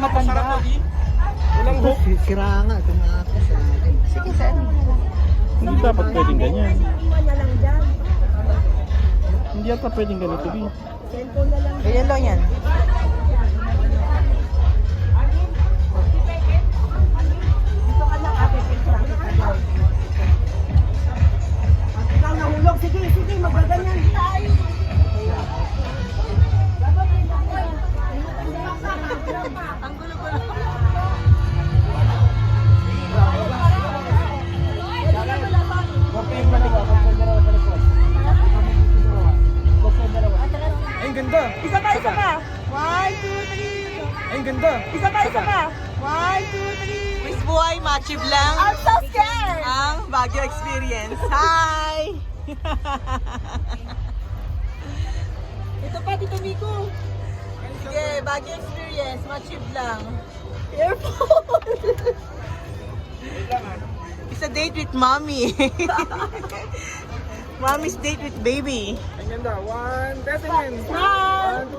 matanda. Walang hook. Sira nga itong ate sa akin. Sige, sir. Hindi dapat pwedeng ganyan. Iwan na lang dyan. Hindi ata pwedeng ganito, B. Cellphone na lang. Ganyan lang yan. Dito ka lang, ate. Picture ka dyan. Pag ikaw nahulog, sige, sige, magaganyan. Ang gulo-gulo. Huwag kayong maliwa. Huwag dalawa sa likod. Ay, ang ganda. Isa pa, isa pa. 1, 2, 3. Ay, ang ganda. Isa pa, isa pa. 1, 2, 3. Miss Buhay, Machib lang. I'm so scared. Ang Baguio Experience. Hi! Ito pa, Tito Miko. Sige, Baguio Experience, Machib lang. Earphone. It's a date with mommy. Mommy's date with baby. Ang ganda. One, testing. Smile. 1, 2,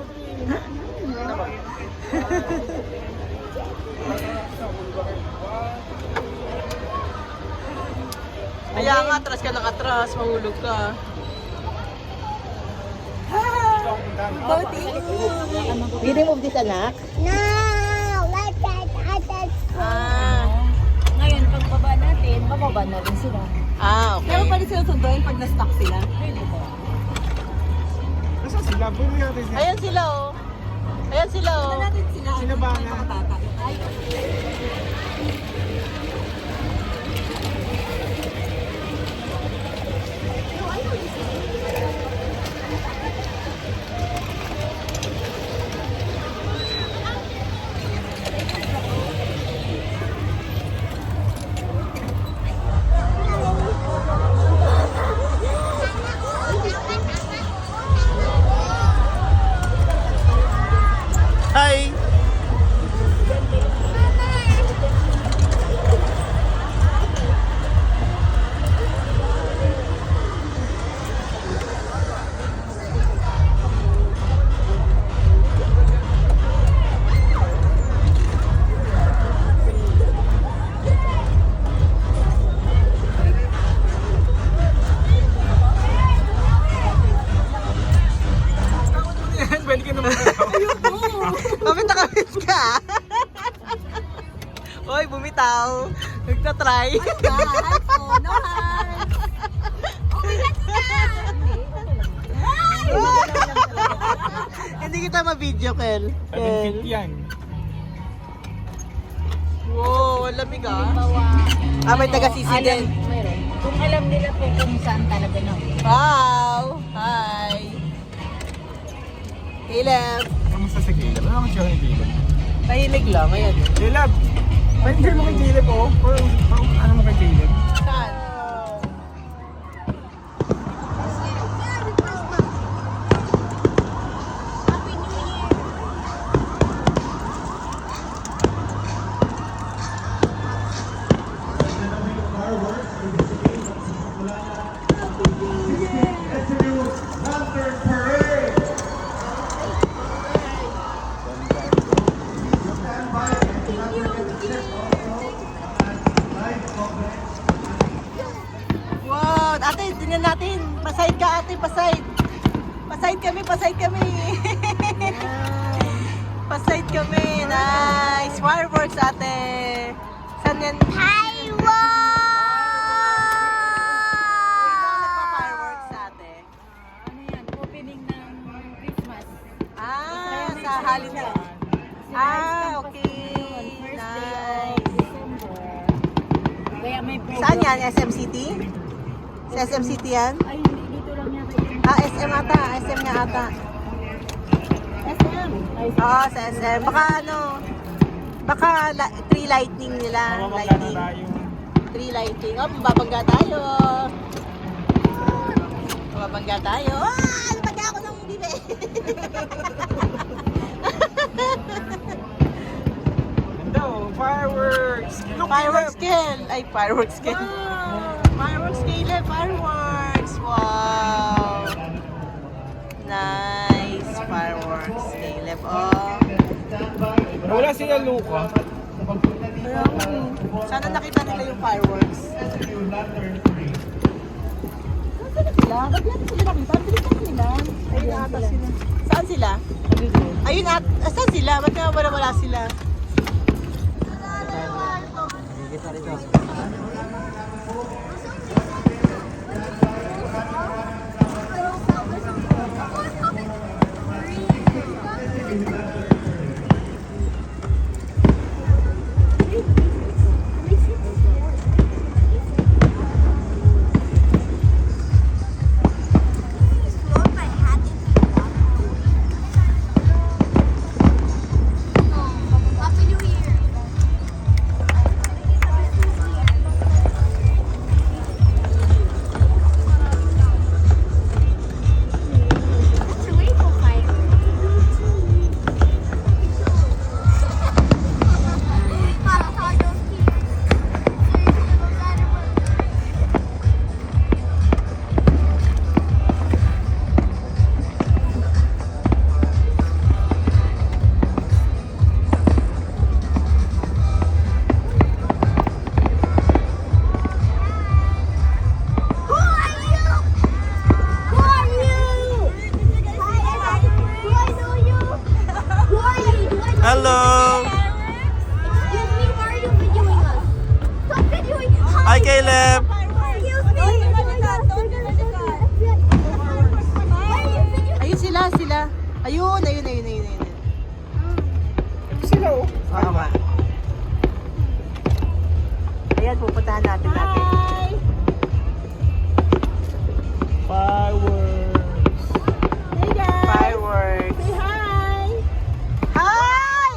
3. Ano ba? Kaya nga, atras ka ng atras, mahulog ka. You remove this, anak? No, let's get Ah, Ngayon, pagbaba natin, bababa na rin sila. okay. Pero pa rin sila sunduin pag na-stuck sila. Nasaan sila? Pwede natin sila. Ayan sila, oh. Ayan sila, oh. Tignan natin sila. Sino ba nga? Nakatata. Ay, Hi! Pwede ka naman. Kapit na kapit ka. Hoy, bumitaw. Nagtatry. iPhone, no heart. Hindi kita ma-video, Kel. 750 yan. Wow, ang lamig ah. May taga-sisi din. Mayroon. Kung alam nila po kung saan talaga na. Wow! Hi! Caleb! Kamusta si Caleb? Ano naman siya ni Caleb? Nahilig lang, ayan. Caleb! Pwede mo kay Caleb, oh. Ano mo kay Caleb? Saan? Wow! Ate, tingnan natin. Paside ka, ate. Paside. Paside kami, paside kami. Paside kami. Nice. Fireworks, ate. Saan yan? Nagpa-fireworks, ate. Ano yan? Opening ng Christmas. Sa Holiday. Okay. Nice. Kaya may program. Saan yan? SM City? Sa SM City yan? Ay, hindi dito lang yata yun. SM ata. SM nga ata. SM. Ay, Oo, sa SM. Baka tree lighting nila. Lighting. Tree lighting. Oh, mababangga tayo. Mababangga tayo. Nabangga ako ng bibe. Ganda, oh. Fireworks! Look, Fireworks Caleb! kill. Ay, fireworks kill. Fireworks Caleb. Fireworks. Wow. Nice. Fireworks Caleb. Oh. Wala sila Luca. Sana nakita nila yung fireworks. Ayun ata sila. Saan sila? Ayun at saan sila? Ba't nga wala sila? Hello! Hi, Caleb! Ayun sila. Ayun. Sila oh. Oo nga. Ayan, pupuntahan natin. Fireworks! Fireworks. Say hi! Hi!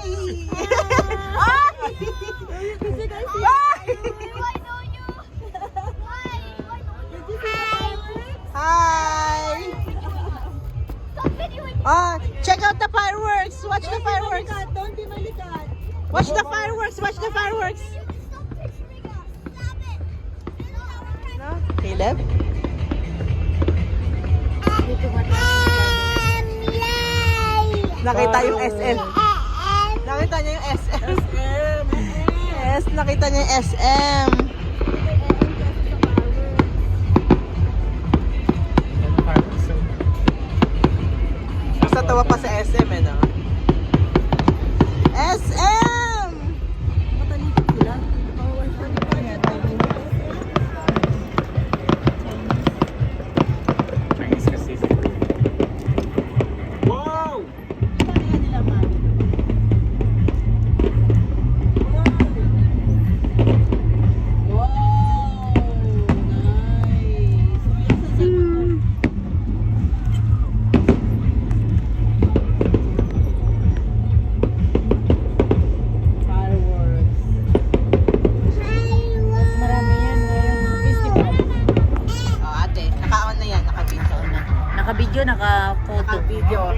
Hi! Check out the fireworks. Watch the fireworks. Don't be malikat. Watch the fireworks. No? Caleb? Nakita yung SM. Nakita niya yung SM. Yes, nakita niya yung SM. Sa tawa pa sa SM eh, no? SM! Chinese kasi. Wow! Naka-video, naka-photo. Video.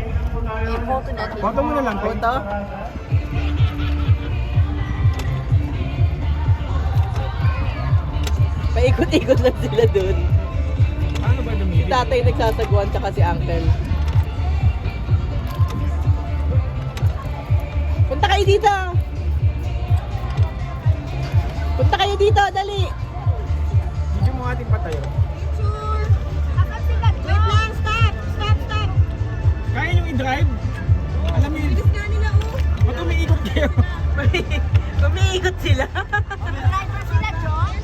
I-photo natin. Photo mo na lang. Photo? Paikot-ikot lang sila dun. Ano ba Si dumili? tatay nagsasagwan tsaka si uncle. Punta kayo dito! Punta kayo dito, dali! Video mo ating patayo. Wait lang, stop! Kaya nyo i-drive? Alam niyo yun. Ba't umiikot kayo? Umiikot sila. Driver sila, John?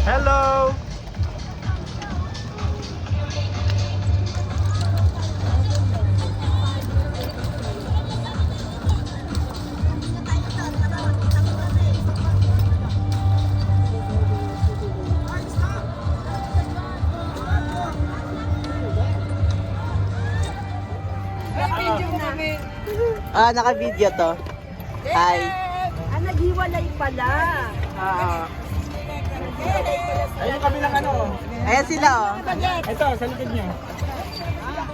Hello! Naka-video to. Hi. Naghiwalay pala. Ayun kami lang ano. Ayan sila, oh. Ito, sa likod niyo.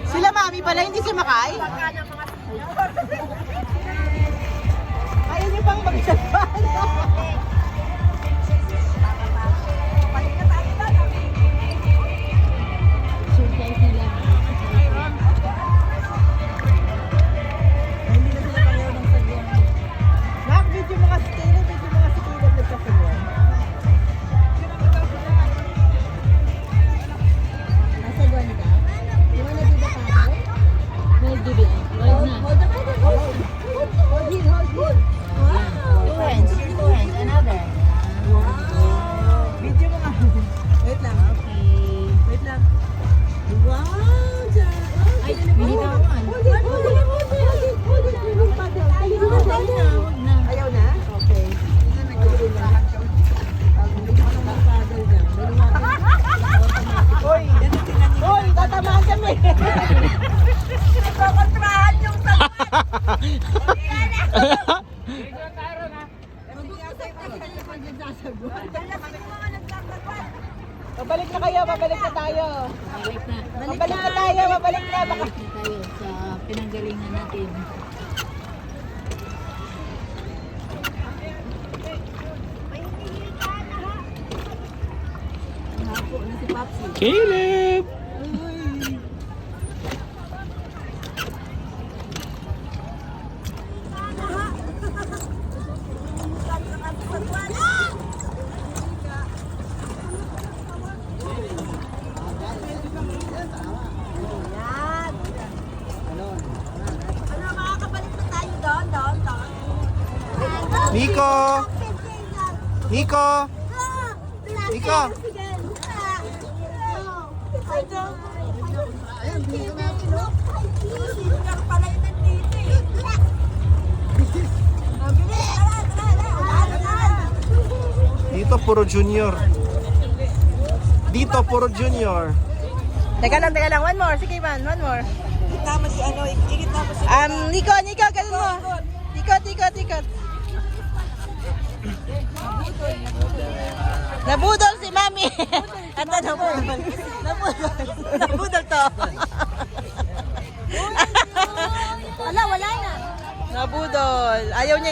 Sila mami pala, hindi sumakay. Ayaw niyo pang magsapan. Babalik na kayo, babalik na tayo. Babalik na tayo, babalik na. Baka... tayo sa pinanggalingan natin. Hapo na si Papsi. Caleb! Nico! Nico! Nico! Dito puro junior. Dito puro junior. Teka lang. One more. Sige, man. One more. Tama si ano, ikit na si Nico, ganun mo. Ikot. Nabudol si Mami. Ito, nabudol to. Wala na. Nabudol. Ayaw niya.